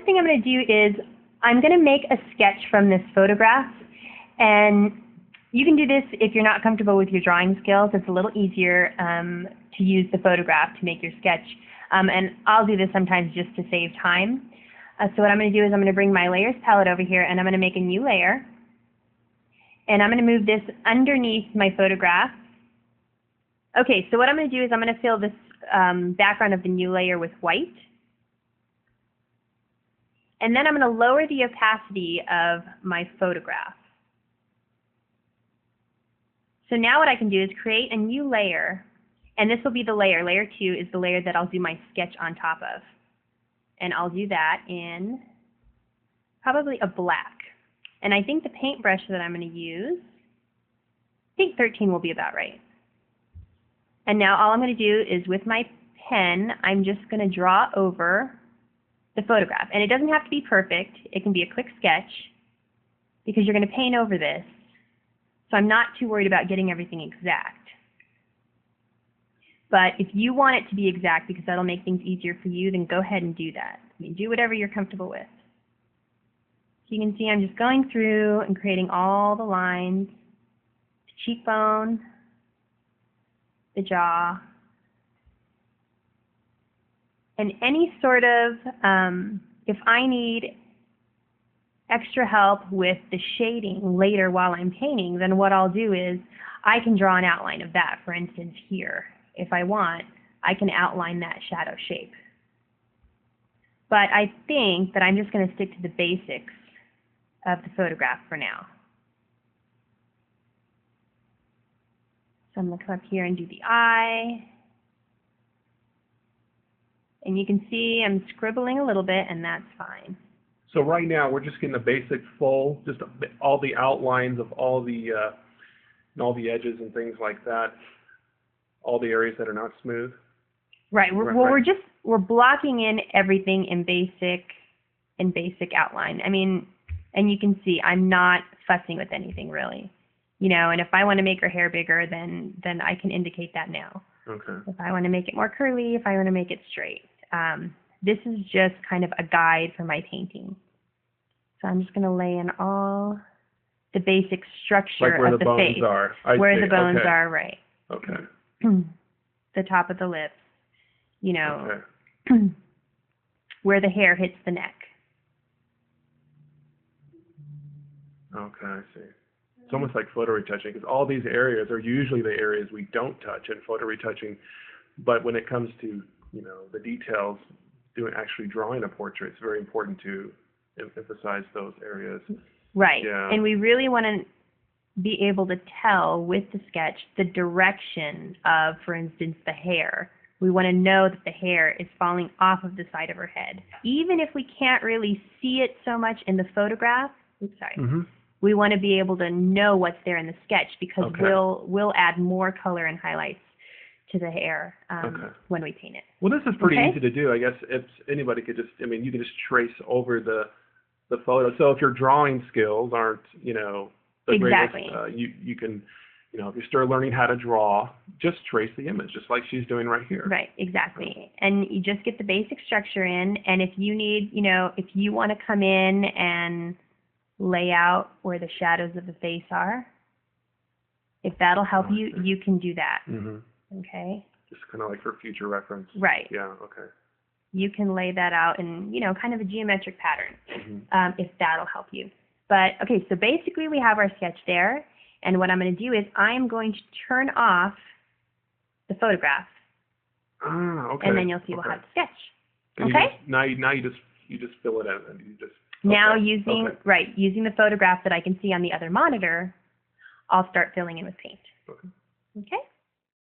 first thing I'm going to do is I'm going to make a sketch from this photograph, and you can do this if you're not comfortable with your drawing skills. It's a little easier to use the photograph to make your sketch, and I'll do this sometimes just to save time. So what I'm going to do is I'm going to bring my layers palette over here, and I'm going to make a new layer, and I'm going to move this underneath my photograph. Okay, so what I'm going to do is I'm going to fill this background of the new layer with white. And then I'm going to lower the opacity of my photograph. So now what I can do is create a new layer, and this will be the layer. Layer 2 is the layer that I'll do my sketch on top of. And I'll do that in probably a black. And I think the paintbrush that I'm going to use, I think 13 will be about right. And now all I'm going to do is with my pen, I'm just going to draw over the photograph. And it doesn't have to be perfect. It can be a quick sketch because you're going to paint over this. So I'm not too worried about getting everything exact. But if you want it to be exact because that'll make things easier for you, then go ahead and do that. I mean, do whatever you're comfortable with. So you can see I'm just going through and creating all the lines, the cheekbone, the jaw, and any sort of, if I need extra help with the shading later while I'm painting, then what I'll do is I can draw an outline of that. For instance, here, if I want, I can outline that shadow shape. But I think that I'm just going to stick to the basics of the photograph for now. So I'm going to come up here and do the eye. And you can see I'm scribbling a little bit, and that's fine. So right now we're just getting a basic full, just all the outlines of all the edges and things like that, all the areas that are not smooth. Right. We're blocking in everything in basic outline. I mean, and you can see I'm not fussing with anything really. You know, and if I want to make her hair bigger, then I can indicate that now. Okay. If I want to make it more curly, if I want to make it straight. This is just kind of a guide for my painting. So I'm just going to lay in all the basic structure like of the face. Where the bones are, right. Okay. The top of the lips, you know, okay. Where the hair hits the neck. Okay, I see. It's almost like photo retouching, because all these areas are usually the areas we don't touch in photo retouching. But when it comes to, you know, the details, actually drawing a portrait, it's very important to emphasize those areas. Right. Yeah. And we really want to be able to tell with the sketch the direction of, for instance, the hair. We want to know that the hair is falling off of the side of her head. Even if we can't really see it so much in the photograph, we want to be able to know what's there in the sketch, because we'll add more color and highlights to the hair when we paint it. Well, this is pretty easy to do. I guess if anybody could just, I mean, you can just trace over the photo. So if your drawing skills aren't, you know, the greatest, you can, you know, if you're still learning how to draw, just trace the image, just like she's doing right here. Right, exactly. And you just get the basic structure in, and if you need, you know, if you want to come in and lay out where the shadows of the face are, if that'll help you, you can do that. Okay? Just kind of like for future reference. Right. Yeah, okay. You can lay that out in, you know, kind of a geometric pattern, if that'll help you. But, okay, so basically we have our sketch there, and what I'm going to do is I'm going to turn off the photograph. Okay. And then you'll see we'll have the sketch. And okay? Now you just fill it in, and you just... Now using the photograph that I can see on the other monitor, I'll start filling in with paint. Okay?